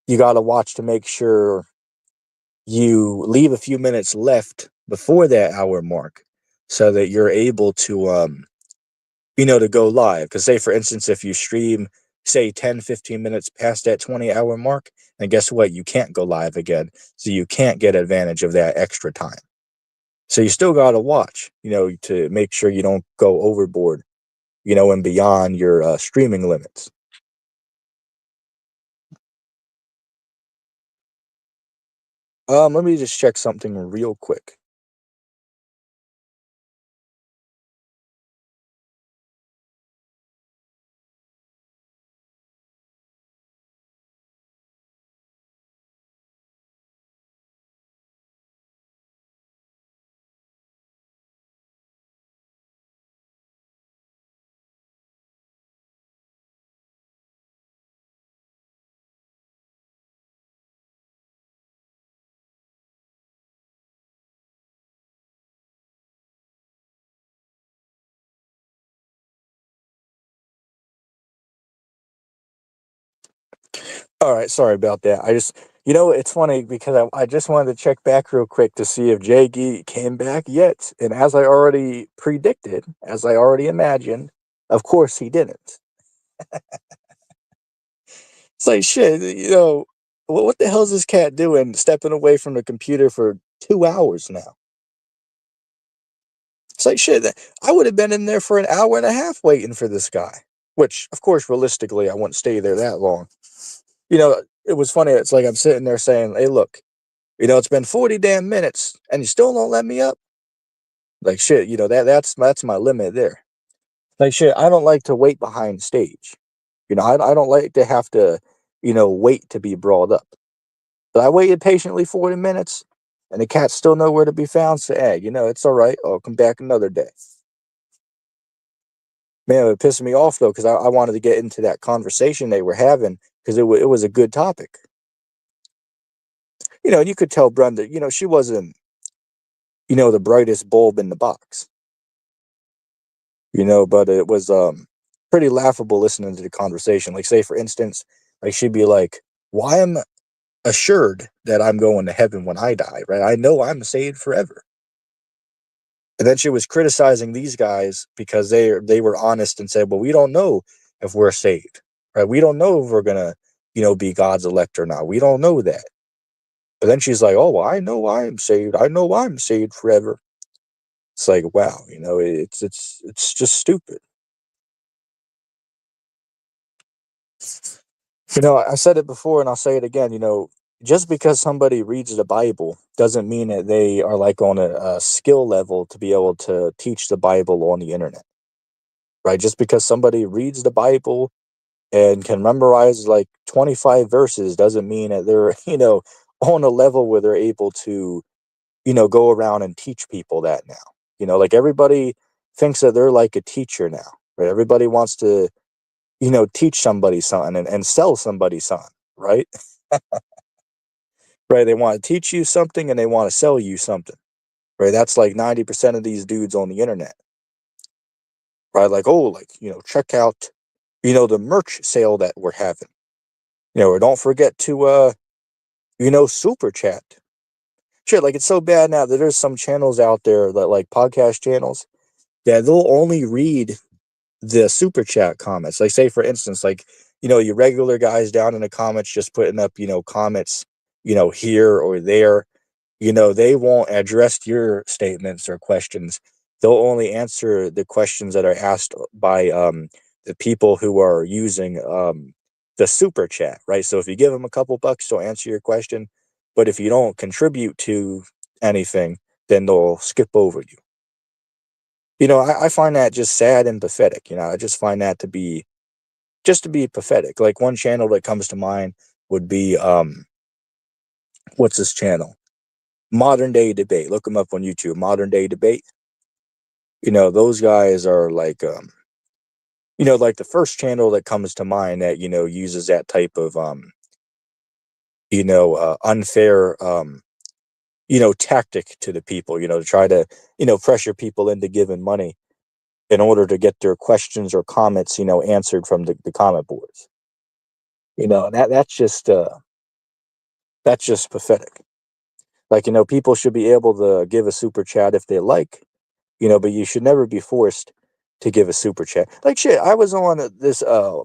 you got to watch to make sure you leave a few minutes left before that hour mark so that you're able to to go live. Because say, for instance, if you stream, say 10, 15 minutes past that 20-hour mark, and guess what? You can't go live again. So you can't get advantage of that extra time. So you still got to watch, to make sure you don't go overboard, and beyond your streaming limits. Let me just check something real quick. All right, sorry about that. It's funny because I just wanted to check back real quick to see if Jay came back yet. And as I already predicted, as I already imagined, of course he didn't. It's like, shit, what the hell is this cat doing stepping away from the computer for 2 hours now? It's like, shit, I would have been in there for an hour and a half waiting for this guy. Which, of course, realistically, I wouldn't stay there that long. It was funny. It's like I'm sitting there saying, hey, look, it's been 40 damn minutes and you still don't let me up. Like, shit, that's my limit there. Like, shit, I don't like to wait behind stage. I don't like to have to, wait to be brought up. But I waited patiently 40 minutes and the cat's still nowhere to be found. So, hey, it's all right. I'll come back another day. Man, it pissed me off, though, because I wanted to get into that conversation they were having because it was a good topic. And you could tell Brenda, she wasn't, the brightest bulb in the box. But it was pretty laughable listening to the conversation. Like, say, for instance, like she'd be like, why am I assured that I'm going to heaven when I die, right? I know I'm saved forever. And then she was criticizing these guys because they were honest and said, well, we don't know if we're saved, right? We don't know if we're gonna, be God's elect or not. We don't know that. But then she's like, oh, well, I know I'm saved. I know I'm saved forever. It's like, wow, it's just stupid. I said it before and I'll say it again. Just because somebody reads the Bible doesn't mean that they are like on a skill level to be able to teach the Bible on the internet, right? Just because somebody reads the Bible and can memorize like 25 verses doesn't mean that they're, on a level where they're able to, go around and teach people that now. Like everybody thinks that they're like a teacher now, right? Everybody wants to, teach somebody something and sell somebody something, right? Right. They want to teach you something and they want to sell you something, right? That's like 90% of these dudes on the internet, right? Like, oh, like, check out, the merch sale that we're having, or don't forget to, super chat. Shit, like it's so bad now that there's some channels out there that like podcast channels that they'll only read the super chat comments. Like, say, for instance, like, your regular guys down in the comments just putting up, comments, here or there. They won't address your statements or questions. They'll only answer the questions that are asked by the people who are using the super chat, right? So if you give them a couple bucks, they'll answer your question. But if you don't contribute to anything, then they'll skip over you. I find that just sad and pathetic. I just find that to be pathetic. Like one channel that comes to mind would be what's this channel? Modern Day Debate. Look them up on YouTube. Modern Day Debate. Those guys are like like the first channel that comes to mind that uses that type of unfair tactic to the people, to try to pressure people into giving money in order to get their questions or comments answered from the comment boards. That's just pathetic. Like, people should be able to give a super chat if they like, but you should never be forced to give a super chat. Like shit, I was on this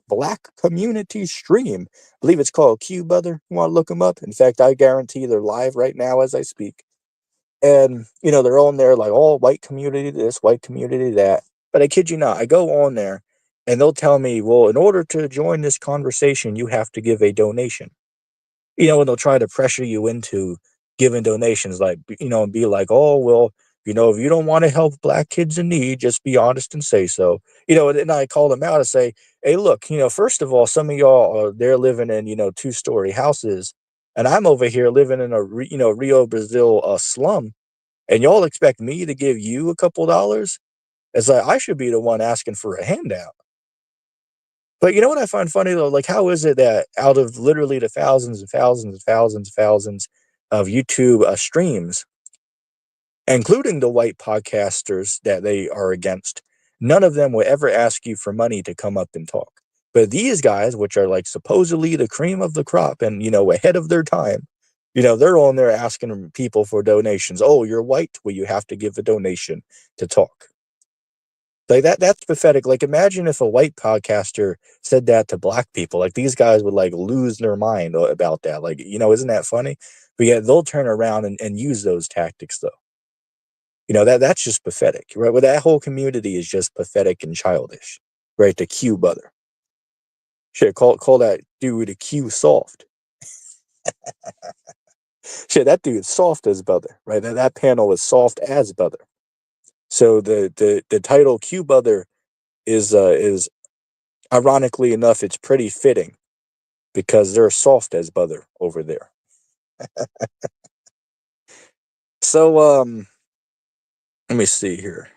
black community stream. I believe it's called Q Brother. You want to look them up? In fact, I guarantee they're live right now as I speak. And they're on there like all white community this, white community that. But I kid you not, I go on there and they'll tell me, well, in order to join this conversation, you have to give a donation. And they'll try to pressure you into giving donations, like, and be like, oh, well, if you don't want to help black kids in need, just be honest and say so. And I call them out and say, hey, look, first of all, some of y'all are there living in, 2-story houses. And I'm over here living in a, Rio, Brazil slum. And y'all expect me to give you a couple dollars? It's like, I should be the one asking for a handout. But you know what I find funny though? Like, how is it that out of literally the thousands and thousands and thousands and thousands of YouTube streams, including the white podcasters that they are against, none of them will ever ask you for money to come up and talk. But these guys, which are like supposedly the cream of the crop and, ahead of their time, they're on there asking people for donations. Oh, you're white. Well, you have to give a donation to talk. Like that's pathetic. Like imagine if a white podcaster said that to black people. Like these guys would like lose their mind about that. Like, isn't that funny? But yeah, they'll turn around and use those tactics though. That's just pathetic, right? Well, that whole community is just pathetic and childish, right? The Q brother. Shit, call that dude a Q soft. Shit, that dude's soft as brother, right? That panel is soft as brother. So the title Q brother is ironically enough, it's pretty fitting because they're soft as brother over there. So let me see here.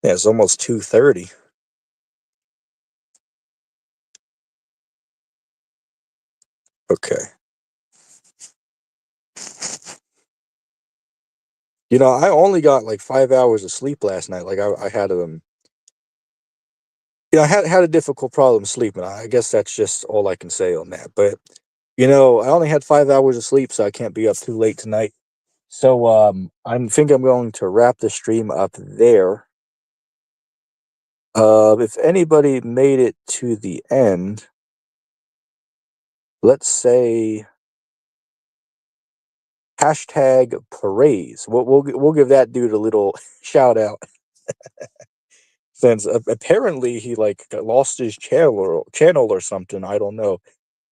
Yeah, it's almost 2:30. Okay. I only got like 5 hours of sleep last night. Like I had I had a difficult problem sleeping. I guess that's just all I can say on that. But I only had 5 hours of sleep, so I can't be up too late tonight. So I think I'm going to wrap the stream up there. If anybody made it to the end, let's say hashtag praise. We'll give that dude a little shout out since apparently he like lost his channel or something. I don't know,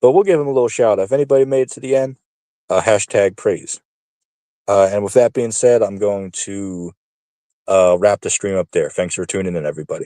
but we'll give him a little shout out. If anybody made it to the end, hashtag praise. And with that being said, I'm going to wrap the stream up there. Thanks for tuning in, everybody.